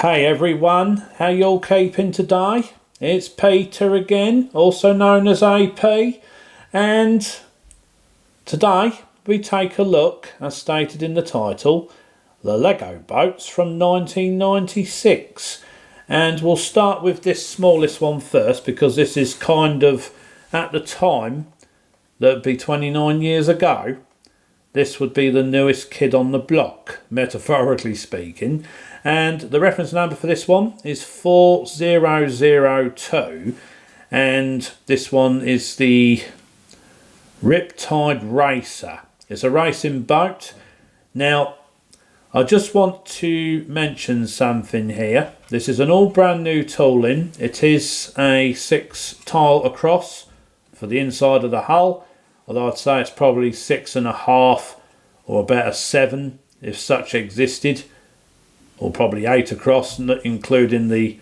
Hey everyone, how you all keeping today? It's Peter again, also known as AP, and today we take a look, as stated in the title, the Lego boats from 1996. And we'll start with this smallest one first, because this is kind of, at the time, that would be 29 years ago, this would be the newest kid on the block, metaphorically speaking. And the reference number for this one is 4002. And this one is the Riptide Racer. It's a racing boat. Now, I just want to mention something here. This is an all brand new tooling. It is a 6 tile across for the inside of the hull. Although I'd say it's probably 6.5 or about a 7 if such existed. Or probably 8 across, including the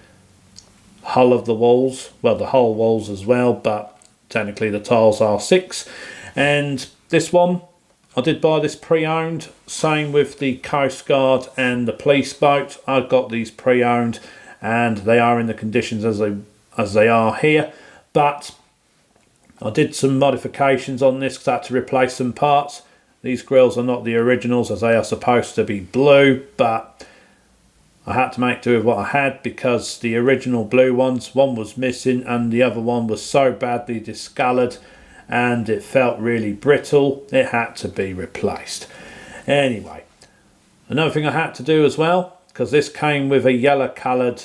hull of the walls. Well, the hull walls as well, but technically the tiles are 6. And this one, I did buy this pre-owned. Same with the Coastguard and the police boat. I got these pre-owned, and they are in the conditions as they are here. But I did some modifications on this because I had to replace some parts. These grills are not the originals, as they are supposed to be blue, but I had to make do with what I had, because the original blue ones, one was missing and the other one was so badly discoloured and it felt really brittle, it had to be replaced. Anyway, another thing I had to do as well, because this came with a yellow coloured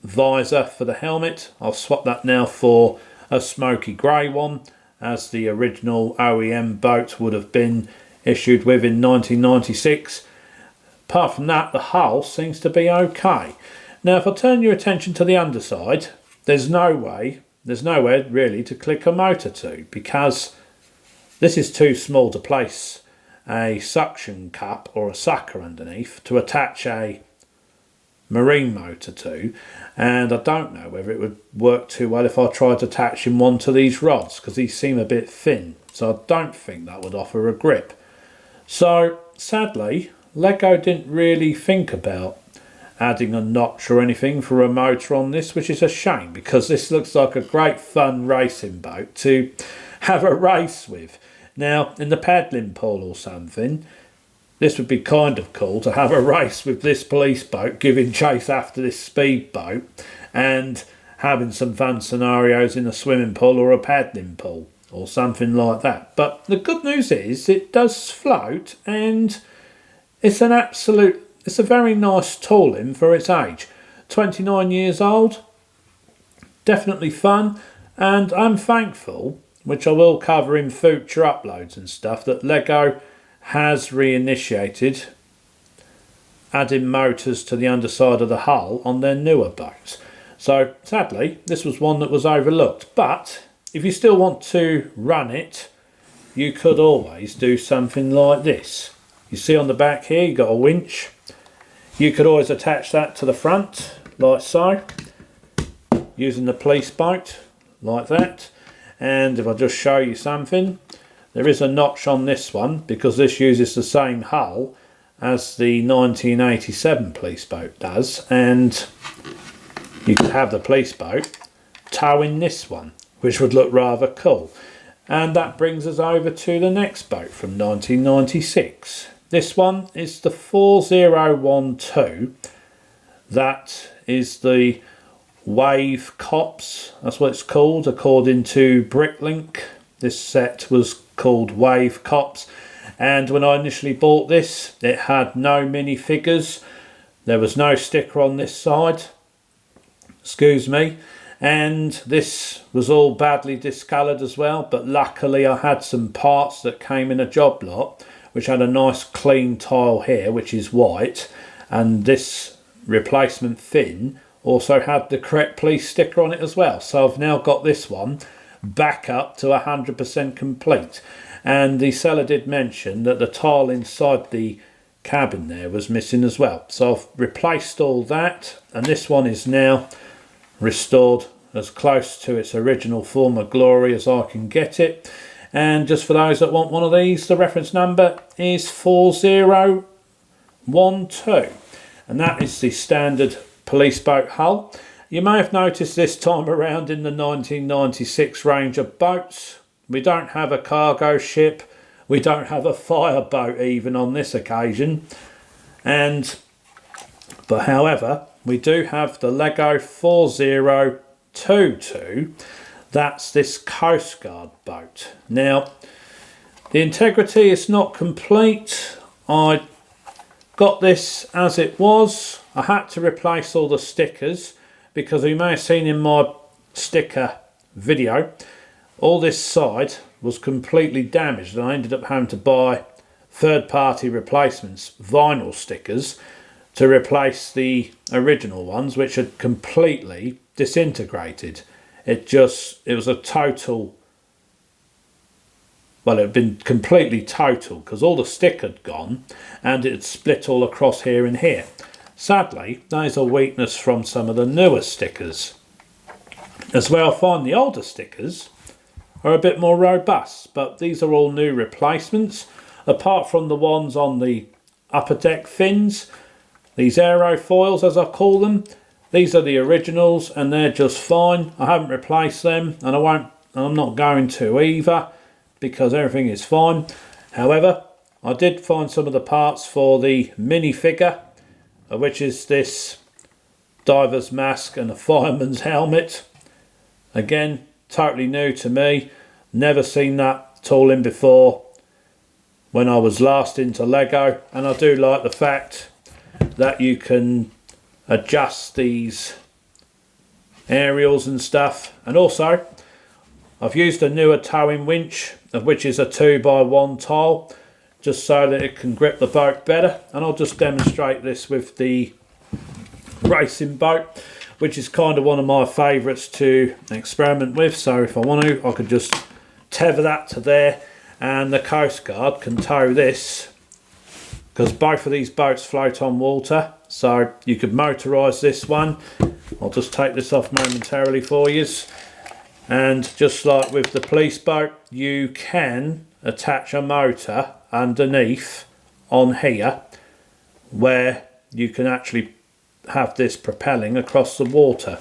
visor for the helmet, I'll swap that now for a smoky grey one, as the original OEM boat would have been issued with in 1996. Apart from that, the hull seems to be okay. Now, if I turn your attention to the underside, there's nowhere really to click a motor to, because this is too small to place a suction cup or a sucker underneath to attach a marine motor to, and I don't know whether it would work too well if I tried attaching one to these rods, because these seem a bit thin, so I don't think that would offer a grip. So sadly, Lego didn't really think about adding a notch or anything for a motor on this, which is a shame, because this looks like a great fun racing boat to have a race with. Now, in the paddling pool or something, this would be kind of cool to have a race with this police boat giving chase after this speedboat and having some fun scenarios in a swimming pool or a paddling pool or something like that. But the good news is it does float, and it's a very nice tooling for its age. 29 years old, definitely fun, and I'm thankful, which I will cover in future uploads and stuff, that Lego has reinitiated adding motors to the underside of the hull on their newer boats. So sadly, this was one that was overlooked, but if you still want to run it, you could always do something like this. You see on the back here, you've got a winch. You could always attach that to the front, like so, using the police boat, like that. And if I just show you something, there is a notch on this one, because this uses the same hull as the 1987 police boat does. And you could have the police boat towing this one, which would look rather cool. And that brings us over to the next boat from 1996. This one is the 4012. That is the Wave Cops. That's what it's called according to Bricklink. This set was called Wave Cops. And when I initially bought this, it had no minifigures. There was no sticker on this side. Excuse me. And this was all badly discoloured as well. But luckily I had some parts that came in a job lot, which had a nice clean tile here, which is white, and this replacement fin also had the correct police sticker on it as well. So I've now got this one back up to 100% complete. And the seller did mention that the tile inside the cabin there was missing as well. So I've replaced all that, and this one is now restored as close to its original form of glory as I can get it. And just for those that want one of these, the reference number is 4012. and that is the standard police boat hull. You may have noticed this time around in the 1996 range of boats, we don't have a cargo ship, we don't have a fire boat even on this occasion, but however we do have the Lego 4022. That's this Coastguard boat. Now the integrity is not complete. I got this as it was. I had to replace all the stickers because you may have seen in my sticker video, all this side was completely damaged and I ended up having to buy third-party replacements, vinyl stickers, to replace the original ones, which had completely disintegrated. It was a total, well, it had been completely total because all the stick had gone and it had split all across here and here. Sadly, that is a weakness from some of the newer stickers. As well, I find the older stickers are a bit more robust, but these are all new replacements. Apart from the ones on the upper deck fins, these aerofoils as I call them, these are the originals and they're just fine. I haven't replaced them and I'm not going to either because everything is fine. However, I did find some of the parts for the minifigure, which is this diver's mask and a fireman's helmet. Again, totally new to me, never seen that tooling before when I was last into Lego, and I do like the fact that you can adjust these aerials and stuff. And also I've used a newer towing winch, which is a 2x1 tile, just so that it can grip the boat better. And I'll just demonstrate this with the racing boat, which is kind of one of my favourites to experiment with. So if I want to, I could just tether that to there, and the Coastguard can tow this, because both of these boats float on water. So you could motorise this one. I'll just take this off momentarily for you. And just like with the police boat, you can attach a motor underneath on here where you can actually have this propelling across the water,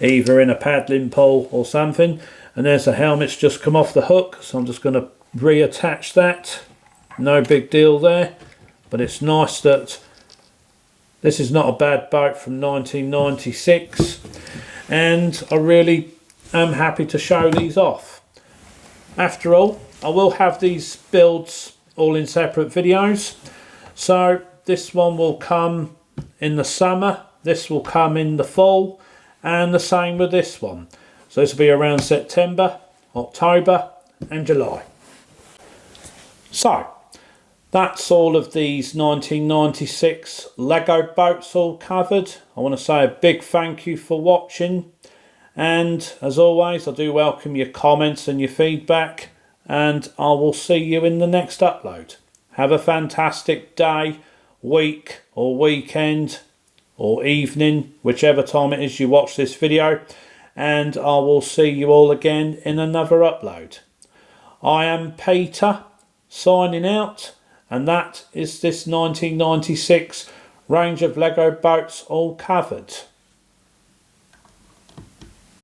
either in a paddling pool or something. And there's the helmet's just come off the hook, so I'm just going to reattach that. No big deal there, but it's nice that this is not a bad boat from 1996, and I really am happy to show these off. After all, I will have these builds all in separate videos, so this one will come in the summer, this will come in the fall, and the same with this one. So this will be around September, October and July. So that's all of these 1996 Lego boats all covered. I want to say a big thank you for watching, and as always I do welcome your comments and your feedback, and I will see you in the next upload. Have a fantastic day, week or weekend or evening, whichever time it is you watch this video, and I will see you all again in another upload. I am Peter, signing out, and that is this 1996 range of Lego boats all covered.